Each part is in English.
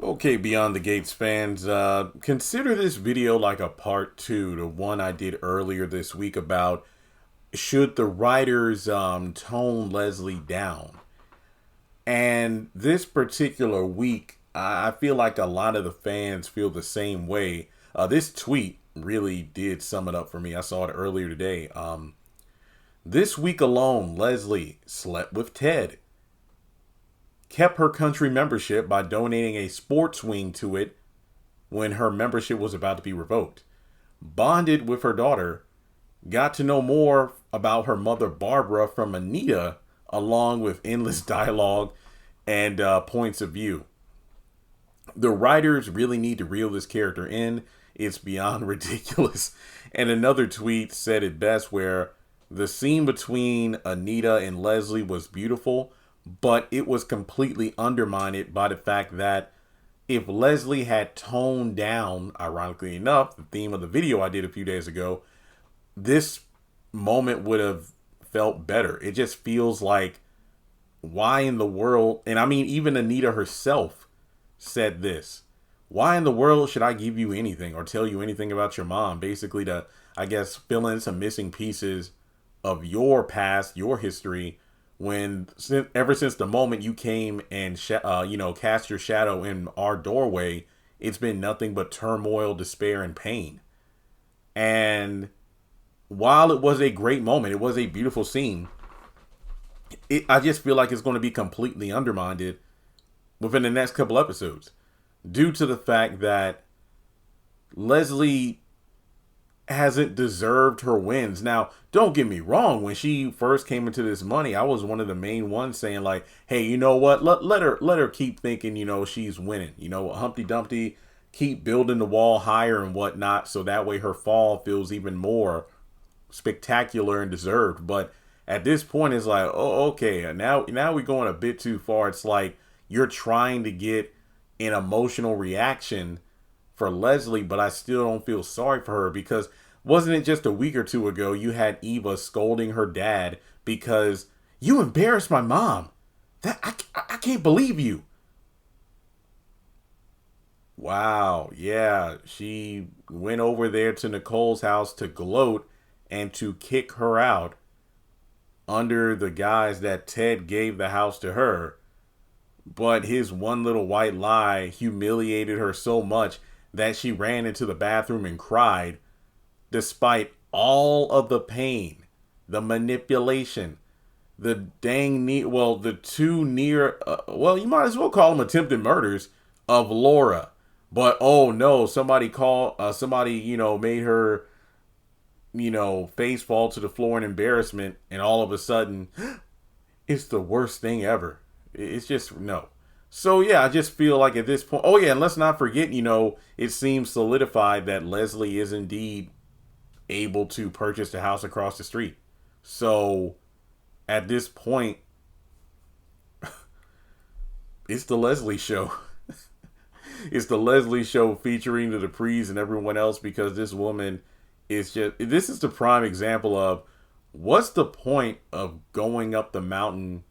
Okay, Beyond the Gates fans, consider this video like a part two to one I did earlier this week about should the writers tone Leslie down. And this particular week, I feel like a lot of the fans feel the same way. This tweet really did sum it up for me. I saw it earlier today. This week alone, Leslie slept with Ted, kept her country membership by donating a sports wing to it when her membership was about to be revoked, bonded with her daughter, got to know more about her mother Barbara from Anita, along with endless dialogue and points of view. The writers really need to reel this character in. It's beyond ridiculous. And another tweet said it best, where the scene between Anita and Leslie was beautiful, but it was completely undermined by the fact that if Leslie had toned down, ironically enough, the theme of the video I did a few days ago, this moment would have felt better. It just feels like, why in the world? And I mean, even Anita herself said this. Why in the world should I give you anything or tell you anything about your mom? Basically to, I guess, fill in some missing pieces of your past, your history, when ever since the moment you came and cast your shadow in our doorway, it's been nothing but turmoil, despair, and pain. And while it was a great moment, it was a beautiful scene, I just feel like it's going to be completely undermined within the next couple episodes due to the fact that Leslie hasn't deserved her wins. Now, don't get me wrong. When she first came into this money, I was one of the main ones saying like, hey, you know what? Let her keep thinking, she's winning. Humpty Dumpty, keep building the wall higher and whatnot. So that way her fall feels even more spectacular and deserved. But at this point, it's like, oh, okay. Now we're going a bit too far. It's like you're trying to get an emotional reaction for Leslie, but I still don't feel sorry for her, because wasn't it just a week or two ago you had Eva scolding her dad because you embarrassed my mom? That I can't believe you. Wow, yeah, she went over there to Nicole's house to gloat and to kick her out under the guise that Ted gave the house to her. But his one little white lie humiliated her so much that she ran into the bathroom and cried, despite all of the pain, the manipulation, the the two near, you might as well call them attempted murders of Laura. But oh no, somebody made her, face fall to the floor in embarrassment, and all of a sudden, it's the worst thing ever. It's just, no. So yeah, I just feel like at this point, oh yeah, and let's not forget, it seems solidified that Leslie is indeed able to purchase the house across the street. So at this point, it's the Leslie show. It's the Leslie show featuring the Duprees and everyone else, because this woman this is the prime example of what's the point of going up the mountain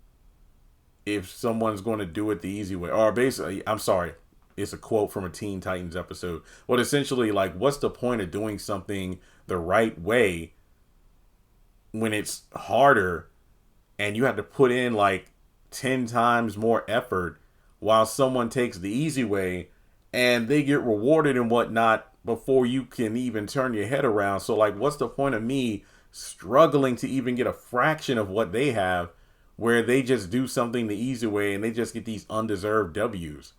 if someone's going to do it the easy way. Or basically, I'm sorry, it's a quote from a Teen Titans episode. But essentially, like, what's the point of doing something the right way when it's harder and you have to put in like 10 times more effort, while someone takes the easy way and they get rewarded and whatnot before you can even turn your head around? So like, what's the point of me struggling to even get a fraction of what they have, where they just do something the easy way and they just get these undeserved W's?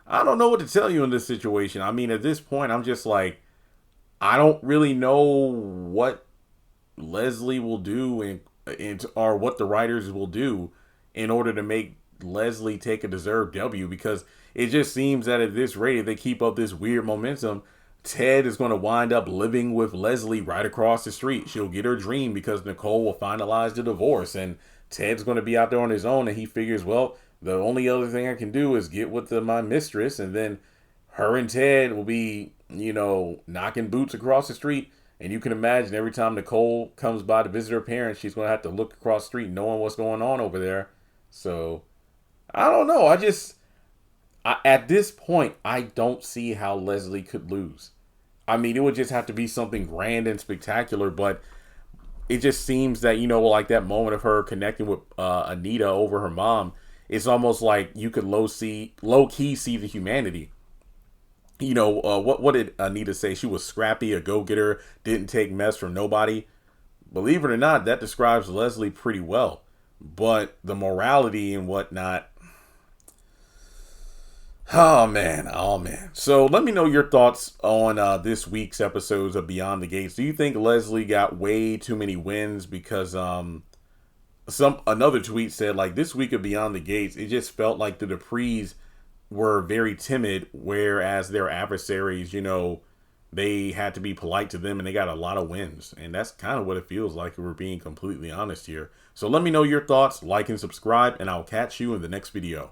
I don't know what to tell you in this situation. I mean, at this point, I'm just like, I don't really know what Leslie will do or what the writers will do in order to make Leslie take a deserved W, because it just seems that at this rate, if they keep up this weird momentum, Ted is going to wind up living with Leslie right across the street. She'll get her dream because Nicole will finalize the divorce, and Ted's going to be out there on his own, and he figures, well, the only other thing I can do is get with my mistress, and then her and Ted will be, knocking boots across the street. And you can imagine every time Nicole comes by to visit her parents, she's going to have to look across the street knowing what's going on over there. So, I don't know. At this point, I don't see how Leslie could lose. I mean, it would just have to be something grand and spectacular, but it just seems that, like that moment of her connecting with Anita over her mom, it's almost like you could low key see the humanity. What did Anita say? She was scrappy, a go getter, didn't take mess from nobody. Believe it or not, that describes Leslie pretty well. But the morality and whatnot, oh man, oh man. So let me know your thoughts on this week's episodes of Beyond the Gates. Do you think Leslie got way too many wins? Because another tweet said, like, this week of Beyond the Gates, it just felt like the Duprees were very timid, whereas their adversaries, they had to be polite to them and they got a lot of wins. And that's kind of what it feels like if we're being completely honest here. So let me know your thoughts, like and subscribe, and I'll catch you in the next video.